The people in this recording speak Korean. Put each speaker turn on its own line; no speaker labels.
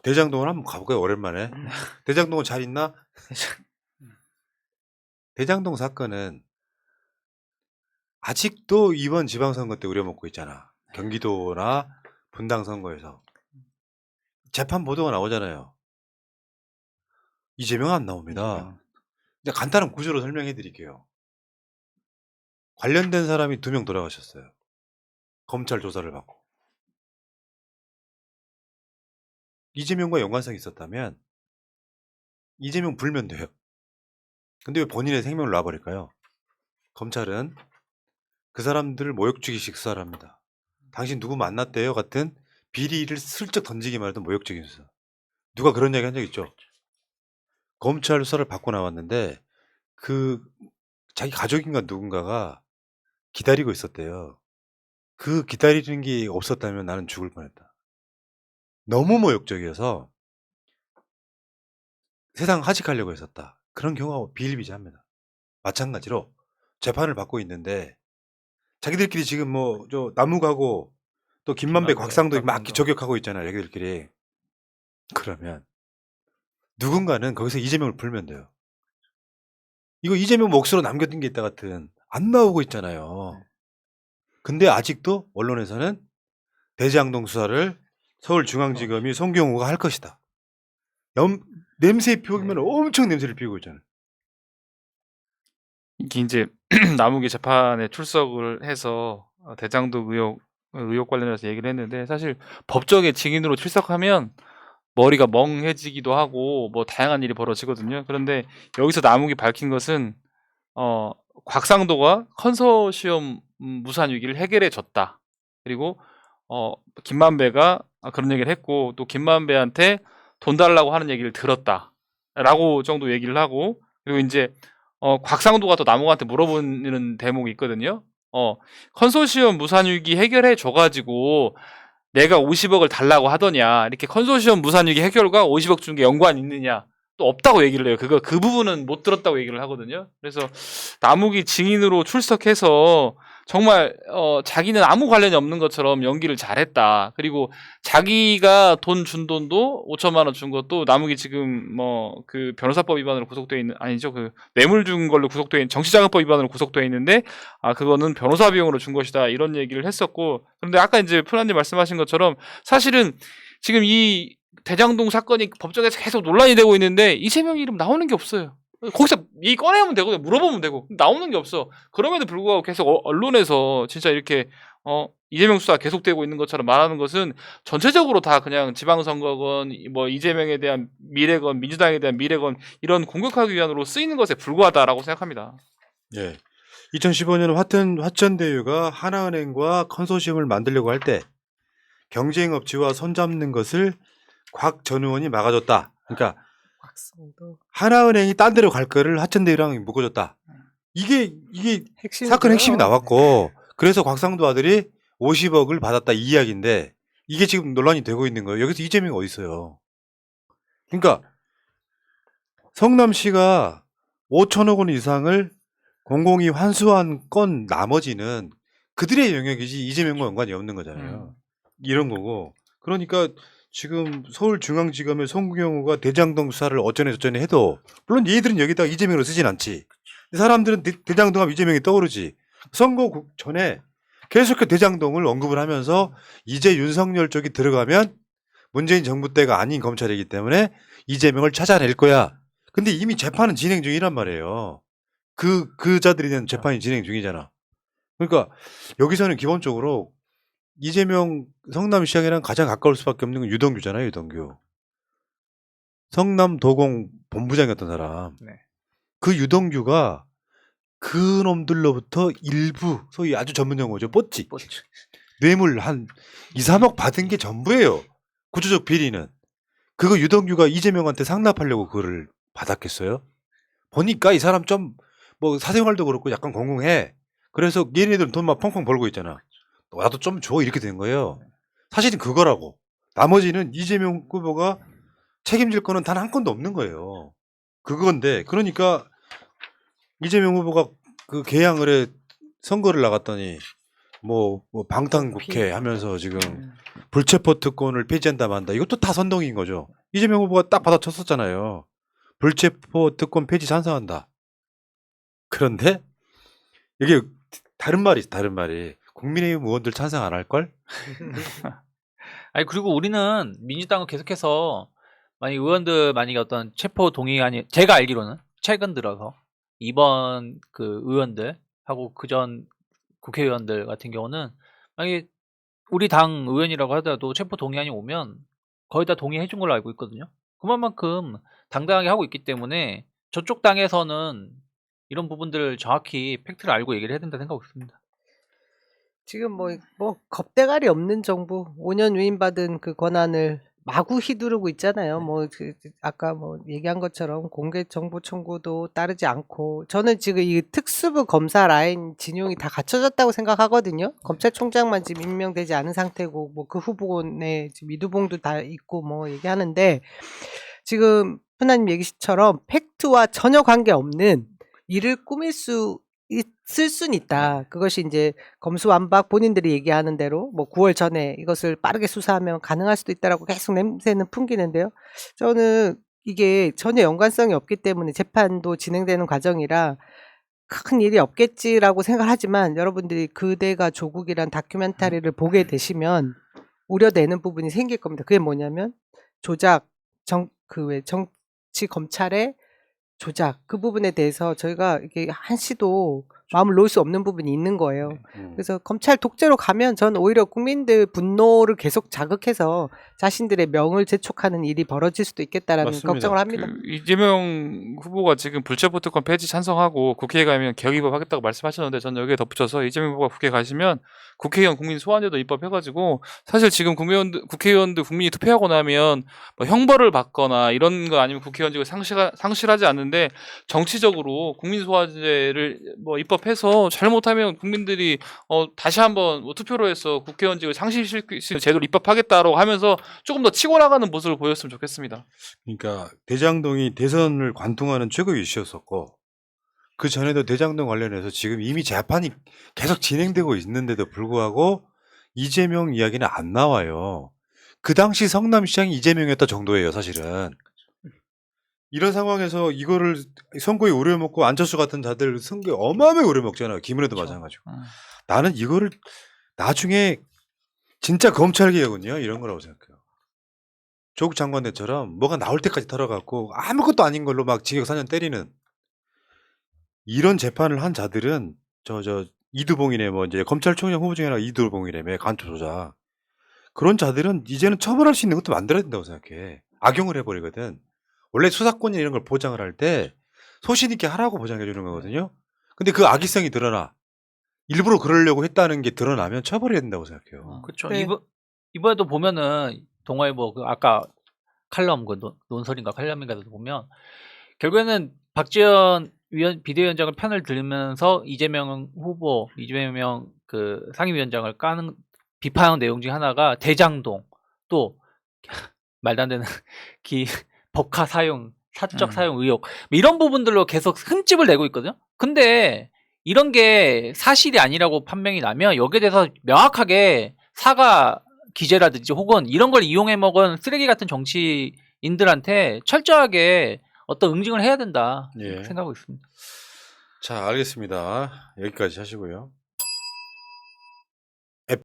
대장동을 한번 가볼까요? 오랜만에. 대장동은 잘 있나? 대장동 사건은 아직도 이번 지방선거 때 우려먹고 있잖아. 경기도나 분당 선거에서. 재판 보도가 나오잖아요. 이재명 안 나옵니다. 이제 간단한 구조로 설명해 드릴게요. 관련된 사람이 2명 돌아가셨어요. 검찰 조사를 받고. 이재명과 연관성이 있었다면 이재명 불면 돼요. 근데 왜 본인의 생명을 놔버릴까요? 검찰은 그 사람들을 모욕주기식 수사를 합니다. 당신 누구 만났대요? 같은 비리를 슬쩍 던지기만 해도 모욕적인 수사. 누가 그런 이야기 한 적 있죠? 검찰 수사를 받고 나왔는데 그 자기 가족인가 누군가가 기다리고 있었대요. 그 기다리는 게 없었다면 나는 죽을 뻔했다. 너무 모욕적이어서 세상 하직하려고 했었다. 그런 경우가 비일비재합니다. 마찬가지로 재판을 받고 있는데 자기들끼리 지금 뭐 저 남욱하고 또 김만배, 곽상도 막 저격하고 있잖아요. 자기들끼리. 그러면 누군가는 거기서 이재명을 불면 돼요. 이거 이재명 몫으로 남겨둔 게 있다 같은 안 나오고 있잖아요. 근데 아직도 언론에서는 대장동 수사를 서울중앙지검이 송경호가 할 것이다. 냄새 피우면 엄청 냄새를 피우고 있잖아요.
이게 이제 남욱이 재판에 출석을 해서 대장동 의혹 관련해서 얘기를 했는데 사실 법정에 증인으로 출석하면 머리가 멍해지기도 하고 뭐 다양한 일이 벌어지거든요. 그런데 여기서 남욱이 밝힌 것은 곽상도가 컨소시엄 무산 위기를 해결해 줬다. 그리고 김만배가 그런 얘기를 했고 또 김만배한테 돈 달라고 하는 얘기를 들었다라고 정도 얘기를 하고 그리고 이제 곽상도가 또 남욱한테 물어보는 대목이 있거든요. 컨소시엄 무산 위기 해결해 줘가지고 내가 50억을 달라고 하더냐 이렇게 컨소시엄 무산 위기 해결과 50억 준 게 연관 있느냐 또 없다고 얘기를 해요. 그 부분은 못 들었다고 얘기를 하거든요. 그래서 남욱이 증인으로 출석해서 정말 자기는 아무 관련이 없는 것처럼 연기를 잘했다. 그리고 자기가 돈 준 돈도 5천만 원 준 것도 남욱이 지금 뭐 그 변호사법 위반으로 구속돼 있는 아니죠 그 뇌물 준 걸로 구속돼 있는 정치자금법 위반으로 구속돼 있는데 그거는 변호사 비용으로 준 것이다 이런 얘기를 했었고 그런데 아까 이제 프란님 말씀하신 것처럼 사실은 지금 이 대장동 사건이 법정에서 계속 논란이 되고 있는데 이재명 이름 나오는 게 없어요. 거기서 이 꺼내면 되고 물어보면 되고 나오는 게 없어. 그럼에도 불구하고 계속 언론에서 진짜 이렇게 이재명 수사 계속되고 있는 것처럼 말하는 것은 전체적으로 다 그냥 지방선거건 뭐 이재명에 대한 미래건 민주당에 대한 미래건 이런 공격하기 위함으로 쓰이는 것에 불과하다라고 생각합니다.
예. 2015년 화천대유가 하나은행과 컨소시엄을 만들려고 할 때 경쟁업체와 손잡는 것을 곽 전 의원이 막아줬다. 그러니까 하나은행이 딴 데로 갈 거를 화천대유랑 묶어줬다. 이게 사건 핵심이 나왔고 그래서 곽상도 아들이 50억을 받았다 이 이야기인데 이게 지금 논란이 되고 있는 거예요. 여기서 이재명이 어디 있어요? 그러니까 성남시가 5천억 원 이상을 공공이 환수한 건 나머지는 그들의 영역이지 이재명과 연관이 없는 거잖아요. 이런 거고. 그러니까 지금 서울중앙지검의 송경호가 대장동 수사를 어쩌네 저쩌네 해도 물론 얘들은 여기다가 이재명으로 쓰진 않지. 사람들은 대장동하면 이재명이 떠오르지. 선거 전에 계속 대장동을 언급을 하면서 이제 윤석열 쪽이 들어가면 문재인 정부 때가 아닌 검찰이기 때문에 이재명을 찾아낼 거야. 근데 이미 재판은 진행 중이란 말이에요. 그 자들에 대한 재판이 진행 중이잖아. 그러니까 여기서는 기본적으로 이재명 성남시장이랑 가장 가까울 수밖에 없는 건 유동규잖아요. 유동규. 성남도공 본부장이었던 사람.
네.
그 유동규가 그 놈들로부터 일부 소위 아주 전문 용어죠. 뽀찌. 뇌물 한 2, 3억 받은 게 전부예요. 구조적 비리는. 그거 유동규가 이재명한테 상납하려고 그거를 받았겠어요? 보니까 이 사람 좀 뭐 사생활도 그렇고 약간 공공해. 그래서 얘네들은 돈 막 펑펑 벌고 있잖아. 나도 좀 줘 이렇게 된 거예요. 사실은 그거라고. 나머지는 이재명 후보가 책임질 거는 단 한 건도 없는 거예요. 그건데 그러니까 이재명 후보가 그 개항을 해 선거를 나갔더니 뭐 방탄국회
피-
하면서 지금 불체포 특권을 폐지한다 만다. 이것도 다 선동인 거죠. 이재명 후보가 딱 받아쳤었잖아요. 불체포 특권 폐지 찬성한다. 그런데 이게 다른 말이 국민의힘 의원들 찬성 안 할 걸?
아니 그리고 우리는 민주당은 계속해서 만약 의원들 만약에 어떤 체포 동의안이 제가 알기로는 최근 들어서 이번 그 의원들하고 그전 국회의원들 같은 경우는 만약에 우리 당 의원이라고 하더라도 체포 동의안이 오면 거의 다 동의해 준 걸로 알고 있거든요. 그만큼 당당하게 하고 있기 때문에 저쪽 당에서는 이런 부분들을 정확히 팩트를 알고 얘기를 해야 된다 생각하고 있습니다.
지금 뭐 겁대가리 없는 정부 5년 위임받은 그 권한을 마구 휘두르고 있잖아요. 아까 얘기한 것처럼 공개 정보 청구도 따르지 않고 저는 지금 이 특수부 검사 라인 진용이 다 갖춰졌다고 생각하거든요. 검찰총장만 지금 임명되지 않은 상태고 뭐 그 후보군에 지금 이두봉도 다 있고 뭐 얘기하는데 지금 흔한 얘기처럼 팩트와 전혀 관계없는 일을 꾸밀 수 있을 수는 있다. 그것이 이제 검수완박 본인들이 얘기하는 대로 뭐 9월 전에 이것을 빠르게 수사하면 가능할 수도 있다라고 계속 냄새는 풍기는데요. 저는 이게 전혀 연관성이 없기 때문에 재판도 진행되는 과정이라 큰 일이 없겠지라고 생각하지만 여러분들이 그대가 조국이란 다큐멘터리를 보게 되시면 우려되는 부분이 생길 겁니다. 그게 뭐냐면 조작, 정치 검찰의 조작 그 부분에 대해서 저희가 이게 한시도 마음을 놓을 수 없는 부분이 있는 거예요. 그래서 검찰 독재로 가면 저는 오히려 국민들 분노를 계속 자극해서 자신들의 명을 재촉하는 일이 벌어질 수도 있겠다라는
맞습니다.
걱정을 합니다.
이재명 후보가 지금 불체포 특권 폐지 찬성하고 국회에 가면 개혁 입법하겠다고 말씀하셨는데 저는 여기에 덧붙여서 이재명 후보가 국회에 가시면 국회의원 국민 소환제도 입법해가지고 사실 지금 국회의원들 국민이 투표하고 나면 뭐 형벌을 받거나 이런 거 아니면 국회의원직을 상실하지 않는데 정치적으로 국민 소환제를 뭐 입법해서 잘못하면 국민들이 다시 한번 뭐 투표로 해서 국회의원직을 상실시킬 수 있는 제도를 입법하겠다라고 하면서 조금 더 치고 나가는 모습을 보였으면 좋겠습니다.
그러니까 대장동이 대선을 관통하는 최고 이슈였었고 그 전에도 대장동 관련해서 지금 이미 재판이 계속 진행되고 있는데도 불구하고 이재명 이야기는 안 나와요. 그 당시 성남시장이 이재명이었다 정도예요, 사실은. 이런 상황에서 이거를 선거에 우려먹고 안철수 같은 자들 선거에 어마어마하게 우려먹잖아요. 김은혜도 마찬가지고. 나는 이거를 나중에 진짜 검찰개혁은요 이런 거라고 생각해요. 조국 장관 때처럼 뭐가 나올 때까지 털어갖고 아무것도 아닌 걸로 막 징역 4년 때리는 이런 재판을 한 자들은 이두봉이네 뭐 이제 검찰총장 후보 중에 하나가 이두봉이라며 간투 조작 그런 자들은 이제는 처벌할 수 있는 것도 만들어야 된다고 생각해. 악용을 해버리거든. 원래 수사권이 이런 걸 보장을 할 때 소신 있게 하라고 보장해 주는 거거든요. 근데 그 악의성이 드러나 일부러 그러려고 했다는 게 드러나면 처벌해야 된다고 생각해요.
그렇죠.
네.
이번에도 보면은 동아일보 그 아까 칼럼 그 논설인가 칼럼인가도 보면 결국에는 박지원 비대위원장을 편을 들면서 이재명 그 상임위원장을 비판하는 내용 중에 하나가 대장동 또 말도 안 되는 법카 사용 사적 사용 의혹 뭐 이런 부분들로 계속 흠집을 내고 있거든요. 근데 이런 게 사실이 아니라고 판명이 나면 여기에 대해서 명확하게 사과 기재라든지 혹은 이런 걸 이용해 먹은 쓰레기 같은 정치인들한테 철저하게 어떤 응징을 해야 된다
예.
생각하고 있습니다.
자, 알겠습니다. 여기까지 하시고요.